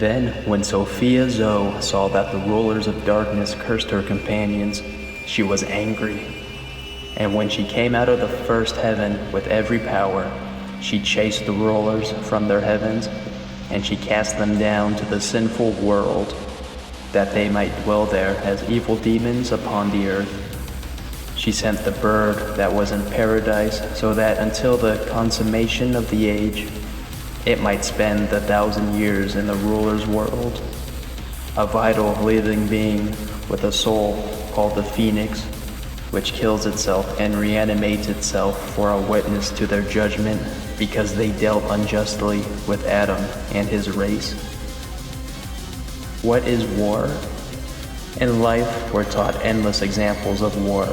Then, when Sophia Zoe saw that the rulers of darkness cursed her companions, she was angry. And when she came out of the first heaven with every power, she chased the rulers from their heavens, and she cast them down to the sinful world, that they might dwell there as evil demons upon the earth. She sent the bird that was in paradise, so that until the consummation of the age, it might spend the 1,000 years in the ruler's world. A vital living being with a soul called the phoenix, which kills itself and reanimates itself for a witness to their judgment, because they dealt unjustly with Adam and his race. What is war? In life, we're taught endless examples of war.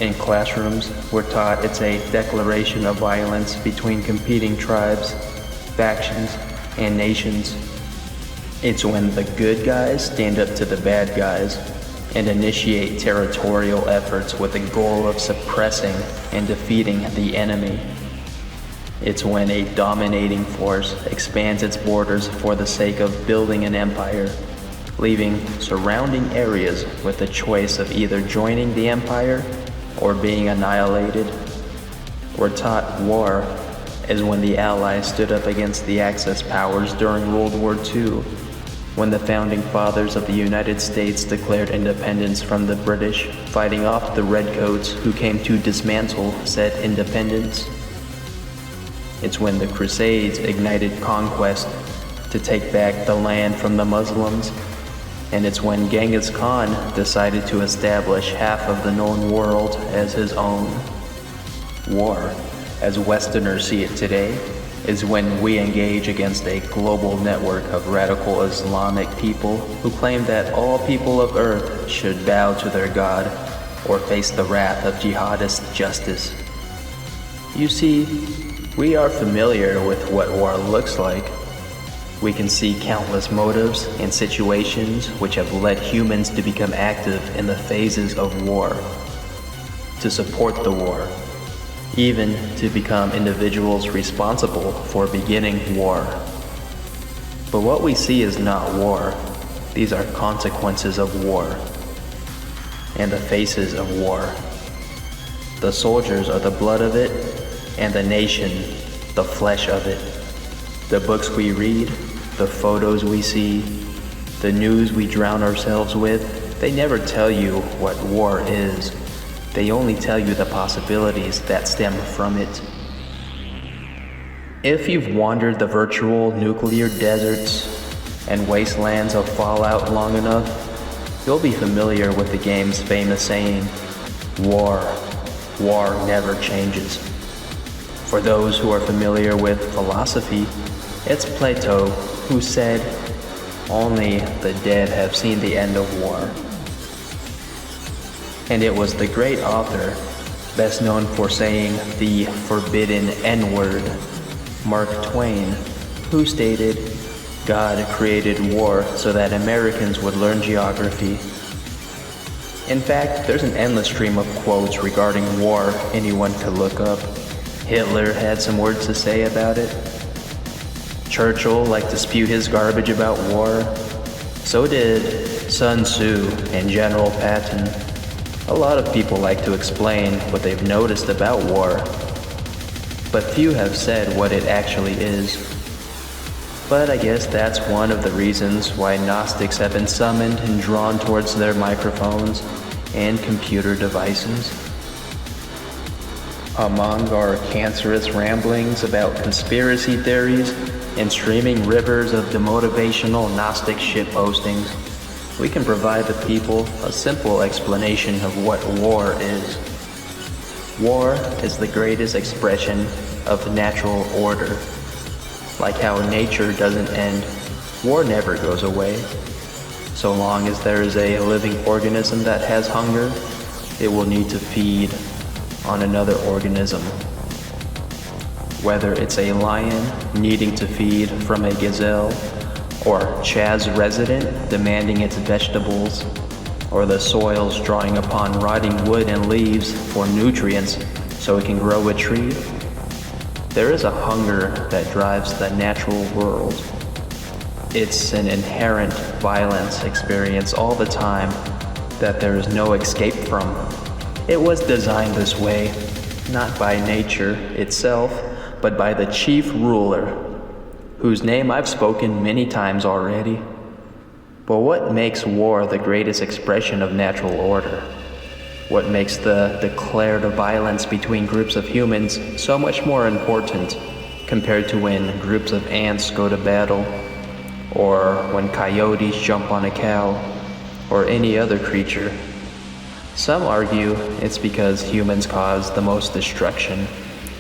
In classrooms, we're taught it's a declaration of violence between competing tribes, factions, and nations. It's when the good guys stand up to the bad guys and initiate territorial efforts with the goal of suppressing and defeating the enemy. It's when a dominating force expands its borders for the sake of building an empire, leaving surrounding areas with the choice of either joining the empire or being annihilated. We're taught war is when the Allies stood up against the Axis powers during World War II, when the founding fathers of the United States declared independence from the British, fighting off the Redcoats who came to dismantle said independence. It's when the Crusades ignited conquest to take back the land from the Muslims. And it's when Genghis Khan decided to establish half of the known world as his own. War, as Westerners see it today, is when we engage against a global network of radical Islamic people who claim that all people of Earth should bow to their God or face the wrath of jihadist justice. You see, we are familiar with what war looks like. We can see countless motives and situations which have led humans to become active in the phases of war, to support the war, even to become individuals responsible for beginning war. But what we see is not war. These are consequences of war and the faces of war. The soldiers are the blood of it, and the nation, the flesh of it. The books we read, the photos we see, the news we drown ourselves with, they never tell you what war is. They only tell you the possibilities that stem from it. If you've wandered the virtual nuclear deserts and wastelands of Fallout long enough, you'll be familiar with the game's famous saying, war never changes. For those who are familiar with philosophy, it's Plato who said, "Only the dead have seen the end of war." And it was the great author, best known for saying the forbidden N-word, Mark Twain, who stated, "God created war so that Americans would learn geography." In fact, there's an endless stream of quotes regarding war anyone could look up. Hitler had some words to say about it. Churchill liked to spew his garbage about war. So did Sun Tzu and General Patton. A lot of people like to explain what they've noticed about war, but few have said what it actually is. But I guess that's one of the reasons why Gnostics have been summoned and drawn towards their microphones and computer devices. Among our cancerous ramblings about conspiracy theories and streaming rivers of demotivational Gnostic shitpostings, we can provide the people a simple explanation of what war is. War is the greatest expression of natural order. Like how nature doesn't end, war never goes away. So long as there is a living organism that has hunger, it will need to feed on another organism. Whether it's a lion needing to feed from a gazelle, or Chaz resident demanding its vegetables, or the soils drawing upon rotting wood and leaves for nutrients so it can grow a tree, there is a hunger that drives the natural world. It's an inherent violence experience all the time that there is no escape from. It was designed this way, not by nature itself, but by the chief ruler, whose name I've spoken many times already. But what makes war the greatest expression of natural order? What makes the declared violence between groups of humans so much more important compared to when groups of ants go to battle, or when coyotes jump on a cow, or any other creature? Some argue it's because humans cause the most destruction,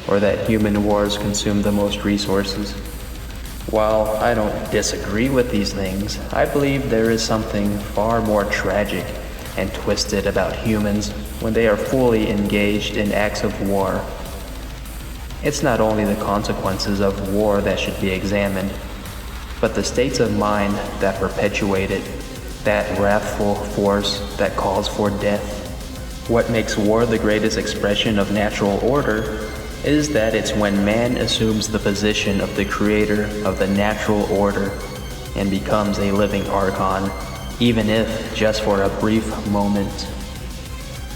or that human wars consume the most resources. While I don't disagree with these things, I believe there is something far more tragic and twisted about humans when they are fully engaged in acts of war. It's not only the consequences of war that should be examined, but the states of mind that perpetuate it, that wrathful force that calls for death. What makes war the greatest expression of natural order is that it's when man assumes the position of the creator of the natural order and becomes a living archon, even if just for a brief moment.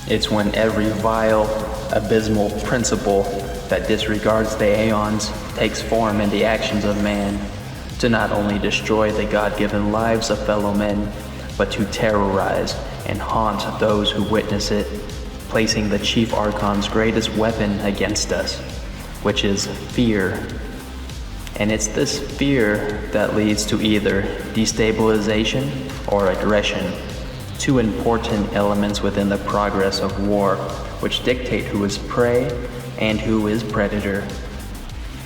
It's when every vile, abysmal principle that disregards the aeons takes form in the actions of man, to not only destroy the God-given lives of fellow men, but to terrorize and haunt those who witness it, placing the chief archon's greatest weapon against us, which is fear. And it's this fear that leads to either destabilization or aggression, two important elements within the progress of war, which dictate who is prey and who is predator.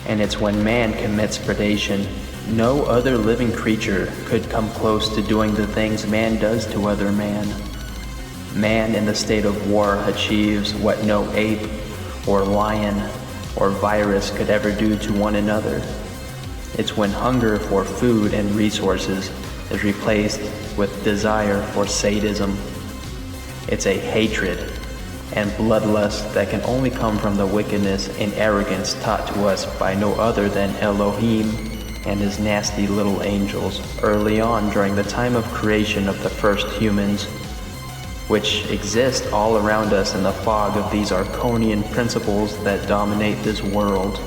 And it's when man commits predation, no other living creature could come close to doing the things man does to other man. Man in the state of war achieves what no ape or lion or virus could ever do to one another. It's when hunger for food and resources is replaced with desire for sadism. It's a hatred and bloodlust that can only come from the wickedness and arrogance taught to us by no other than Elohim and his nasty little angels early on during the time of creation of the first humans, which exist all around us in the fog of these Arconian principles that dominate this world.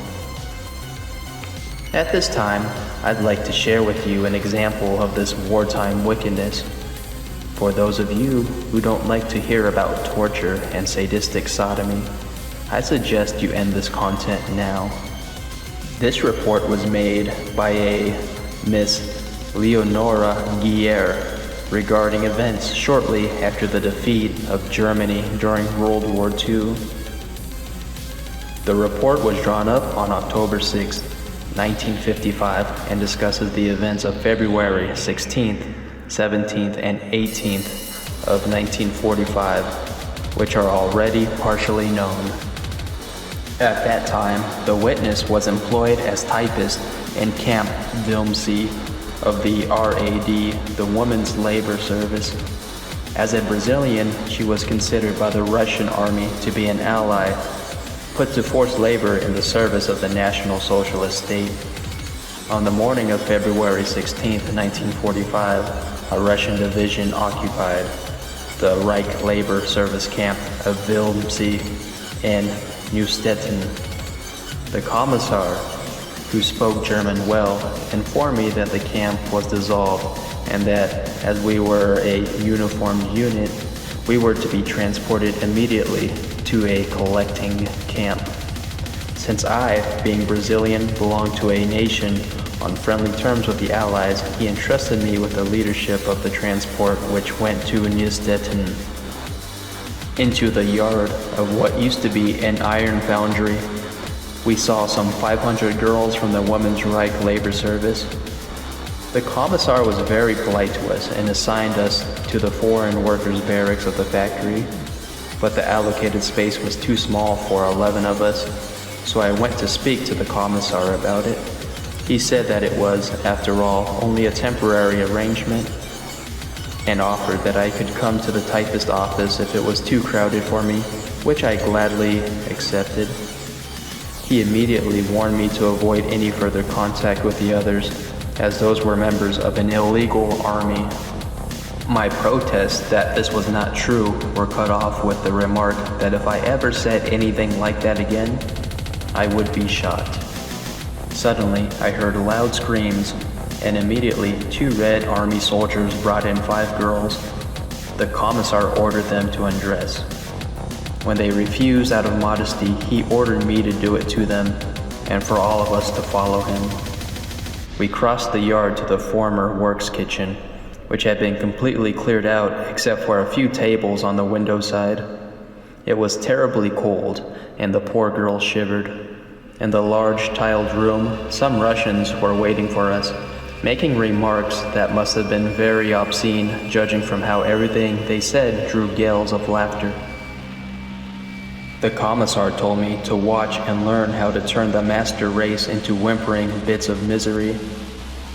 At this time, I'd like to share with you an example of this wartime wickedness. For those of you who don't like to hear about torture and sadistic sodomy, I suggest you end this content now. This report was made by a Miss Leonora Guerre regarding events shortly after the defeat of Germany during World War II. The report was drawn up on October 6, 1955, and discusses the events of February 16th, 17th, and 18th of 1945, which are already partially known. At that time, the witness was employed as typist in Camp Wilmsee of the RAD, the Women's Labor Service. As a Brazilian, she was considered by the Russian army to be an ally, put to forced labor in the service of the National Socialist State. On the morning of February 16, 1945, a Russian division occupied the Reich Labor Service camp of Wilmsee in Neustetten. The commissar, who spoke German well, informed me that the camp was dissolved and that, as we were a uniformed unit, we were to be transported immediately to a collecting camp. Since I, being Brazilian, belonged to a nation on friendly terms with the Allies, he entrusted me with the leadership of the transport, which went to Neustetten. Into the yard of what used to be an iron foundry, we saw some 500 girls from the Women's Reich Labor Service. The commissar was very polite to us and assigned us to the foreign workers' barracks of the factory, but the allocated space was too small for 11 of us, so I went to speak to the commissar about it. He said that it was, after all, only a temporary arrangement, and offered that I could come to the typist office if it was too crowded for me, which I gladly accepted. He immediately warned me to avoid any further contact with the others, as those were members of an illegal army. My protests that this was not true were cut off with the remark that if I ever said anything like that again, I would be shot. Suddenly, I heard loud screams, and immediately 2 Red Army soldiers brought in 5 girls. The commissar ordered them to undress. When they refused out of modesty, he ordered me to do it to them, and for all of us to follow him. We crossed the yard to the former works kitchen, which had been completely cleared out except for a few tables on the window side. It was terribly cold, and the poor girls shivered. In the large tiled room, some Russians were waiting for us, making remarks that must have been very obscene, judging from how everything they said drew gales of laughter. The commissar told me to watch and learn how to turn the master race into whimpering bits of misery.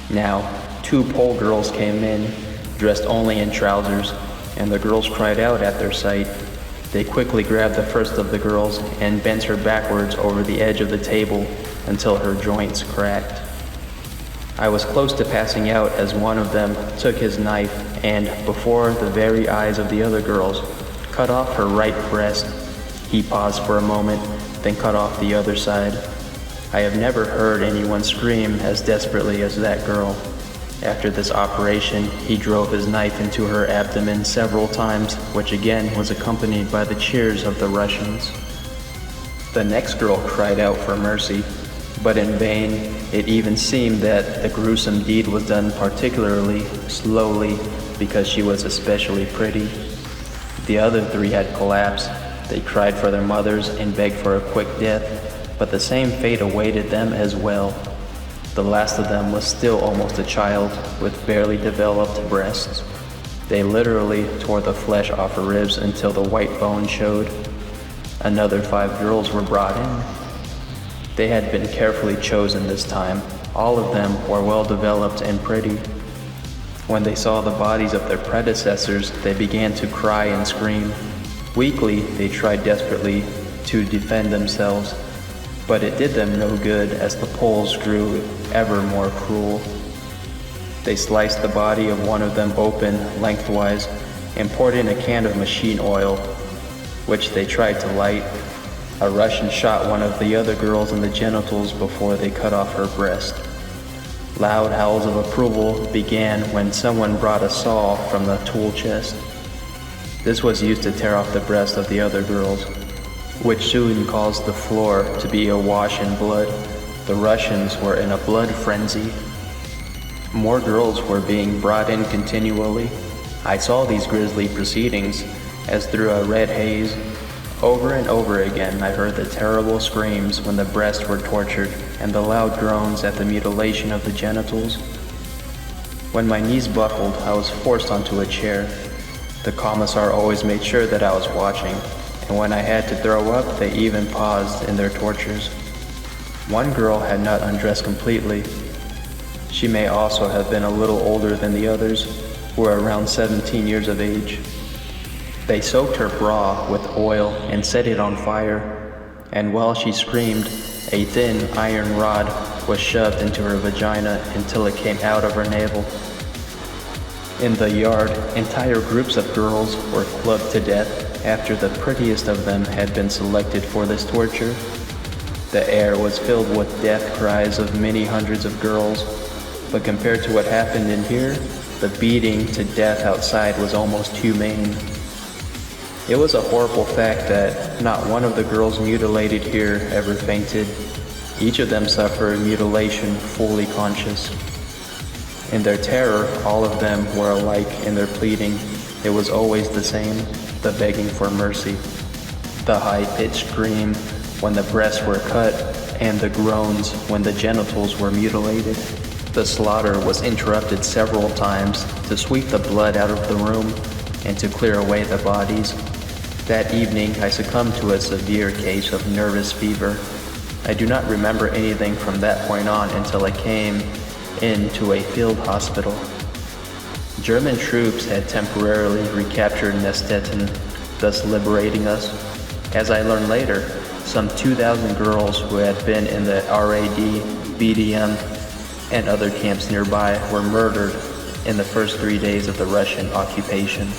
Now, 2 Pole girls came in, dressed only in trousers, and the girls cried out at their sight. They quickly grabbed the first of the girls and bent her backwards over the edge of the table until her joints cracked. I was close to passing out as one of them took his knife and, before the very eyes of the other girls, cut off her right breast. He paused for a moment, then cut off the other side. I have never heard anyone scream as desperately as that girl. After this operation, he drove his knife into her abdomen several times, which again was accompanied by the cheers of the Russians. The next girl cried out for mercy, but in vain. It even seemed that the gruesome deed was done particularly slowly because she was especially pretty. The other 3 had collapsed. They cried for their mothers and begged for a quick death, but the same fate awaited them as well. The last of them was still almost a child with barely developed breasts. They literally tore the flesh off her ribs until the white bone showed. Another 5 girls were brought in. They had been carefully chosen this time. All of them were well developed and pretty. When they saw the bodies of their predecessors, they began to cry and scream. Weakly, they tried desperately to defend themselves, but it did them no good as the Poles grew ever more cruel. They sliced the body of one of them open lengthwise and poured in a can of machine oil, which they tried to light. A Russian shot one of the other girls in the genitals before they cut off her breast. Loud howls of approval began when someone brought a saw from the tool chest. This was used to tear off the breast of the other girls, which soon caused the floor to be awash in blood. The Russians were in a blood frenzy. More girls were being brought in continually. I saw these grisly proceedings as through a red haze. Over and over again I heard the terrible screams when the breasts were tortured and the loud groans at the mutilation of the genitals. When my knees buckled, I was forced onto a chair. The commissar always made sure that I was watching, and when I had to throw up, they even paused in their tortures. One girl had not undressed completely. She may also have been a little older than the others, who were around 17 years of age. They soaked her bra with oil and set it on fire, and while she screamed, a thin iron rod was shoved into her vagina until it came out of her navel. In the yard, entire groups of girls were clubbed to death after the prettiest of them had been selected for this torture. The air was filled with death cries of many hundreds of girls, but compared to what happened in here, the beating to death outside was almost humane. It was a horrible fact that not one of the girls mutilated here ever fainted. Each of them suffered mutilation fully conscious. In their terror, all of them were alike in their pleading. It was always the same, the begging for mercy. The high-pitched scream when the breasts were cut, and the groans when the genitals were mutilated. The slaughter was interrupted several times to sweep the blood out of the room and to clear away the bodies. That evening, I succumbed to a severe case of nervous fever. I do not remember anything from that point on until I came into a field hospital. German troops had temporarily recaptured Nestetten, thus liberating us. As I learned later, some 2,000 girls who had been in the RAD, BDM, and other camps nearby were murdered in the first 3 days of the Russian occupation.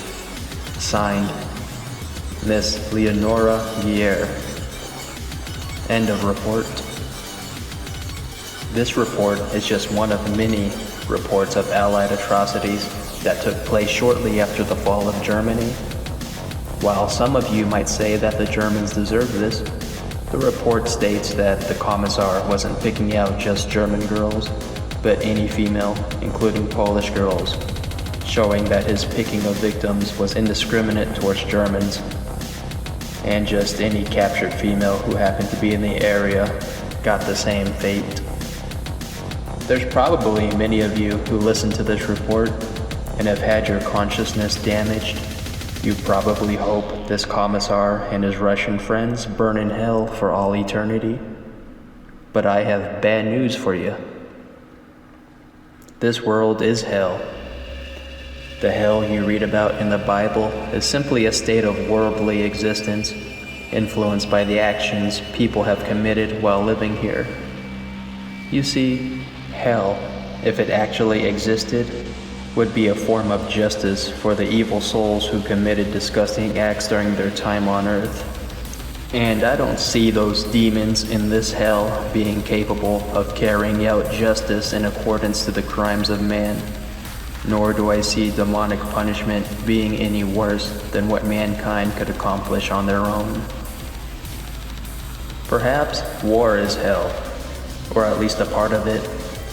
Signed, Miss Leonora Guerre. End of report. This report is just one of many reports of Allied atrocities that took place shortly after the fall of Germany. While some of you might say that the Germans deserve this, the report states that the commissar wasn't picking out just German girls, but any female, including Polish girls, showing that his picking of victims was indiscriminate towards Germans, and just any captured female who happened to be in the area got the same fate. There's probably many of you who listen to this report and have had your consciousness damaged. You probably hope this commissar and his Russian friends burn in hell for all eternity. But I have bad news for you. This world is hell. The hell you read about in the Bible is simply a state of worldly existence, influenced by the actions people have committed while living here. You see, hell, if it actually existed, would be a form of justice for the evil souls who committed disgusting acts during their time on earth. And I don't see those demons in this hell being capable of carrying out justice in accordance to the crimes of man, nor do I see demonic punishment being any worse than what mankind could accomplish on their own. Perhaps war is hell, or at least a part of it,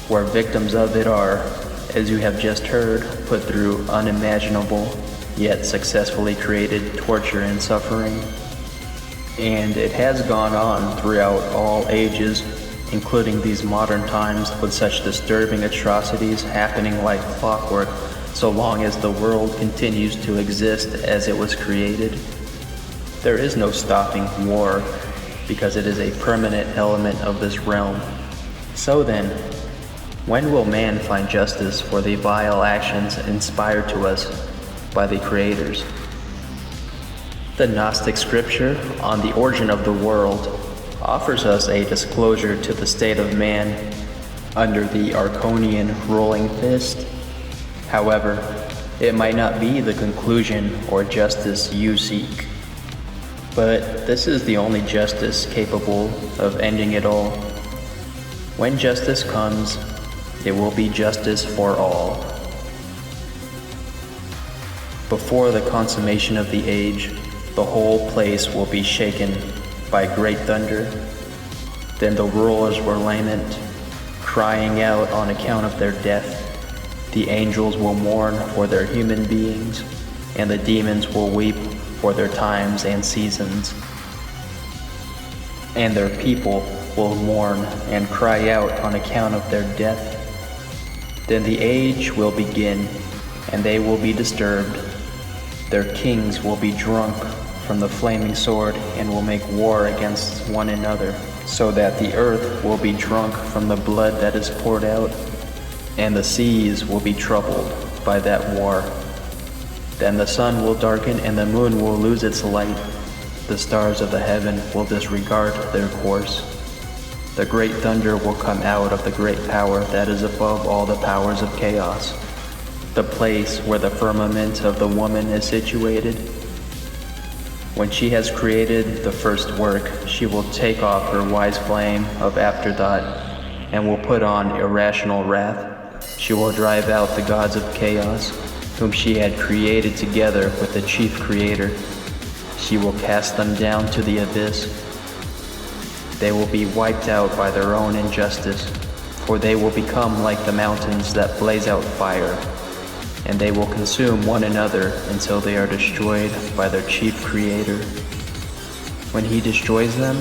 where victims of it are, as you have just heard, put through unimaginable, yet successfully created torture and suffering. And it has gone on throughout all ages, including these modern times, with such disturbing atrocities happening like clockwork, so long as the world continues to exist as it was created. There is no stopping war, because it is a permanent element of this realm. So then, when will man find justice for the vile actions inspired to us by the creators? The Gnostic scripture on the origin of the world offers us a disclosure to the state of man under the Archonian ruling fist. However, it might not be the conclusion or justice you seek. But this is the only justice capable of ending it all. When justice comes, it will be justice for all. Before the consummation of the age, the whole place will be shaken by great thunder. Then the rulers will lament, crying out on account of their death. The angels will mourn for their human beings, and the demons will weep for their times and seasons. And their people will mourn and cry out on account of their death. Then the age will begin, and they will be disturbed. Their kings will be drunk from the flaming sword and will make war against one another, so that the earth will be drunk from the blood that is poured out, and the seas will be troubled by that war. Then the sun will darken and the moon will lose its light. The stars of the heaven will disregard their course. The great thunder will come out of the great power that is above all the powers of chaos, the place where the firmament of the woman is situated. When she has created the first work, she will take off her wise flame of afterthought and will put on irrational wrath. She will drive out the gods of chaos, whom she had created together with the chief creator. She will cast them down to the abyss. They will be wiped out by their own injustice, for they will become like the mountains that blaze out fire, and they will consume one another until they are destroyed by their chief creator. When he destroys them,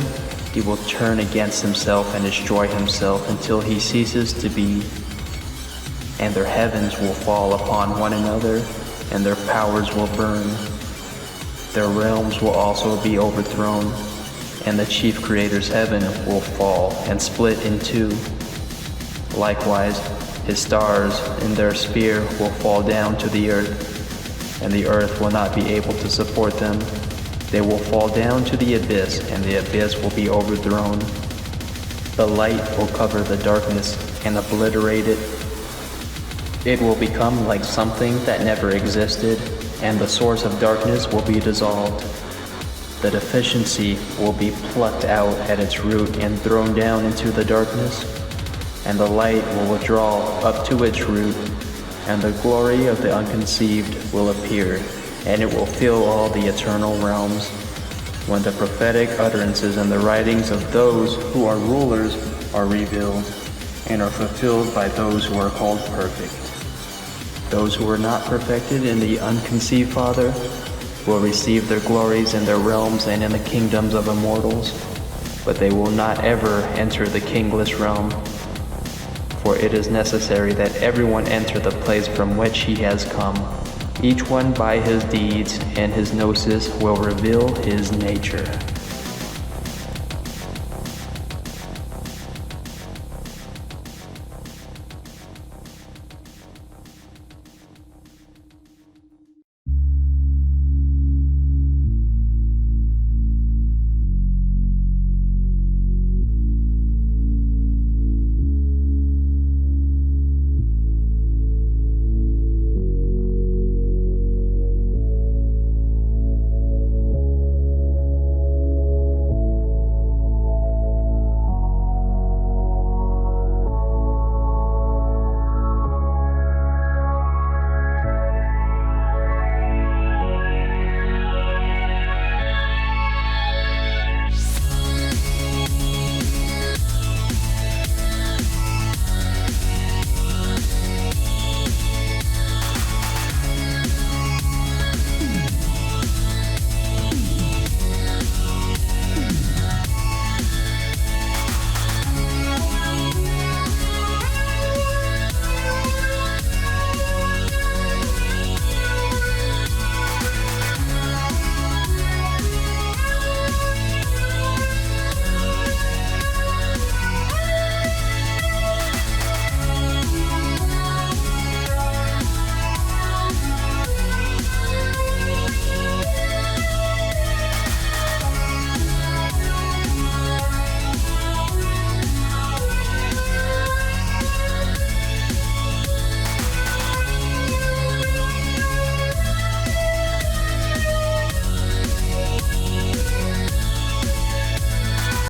he will turn against himself and destroy himself until he ceases to be. And their heavens will fall upon one another, and their powers will burn. Their realms will also be overthrown, and the chief creator's heaven will fall and split in two. Likewise, his stars in their sphere will fall down to the earth, and the earth will not be able to support them. They will fall down to the abyss, and the abyss will be overthrown. The light will cover the darkness, and obliterate it. It will become like something that never existed, and the source of darkness will be dissolved. The deficiency will be plucked out at its root and thrown down into the darkness, and the light will withdraw up to its root, and the glory of the unconceived will appear, and it will fill all the eternal realms. When the prophetic utterances and the writings of those who are rulers are revealed, and are fulfilled by those who are called perfect. Those who are not perfected in the unconceived Father will receive their glories in their realms and in the kingdoms of immortals, but they will not ever enter the kingless realm. For it is necessary that everyone enter the place from which he has come, each one by his deeds, and his gnosis will reveal his nature.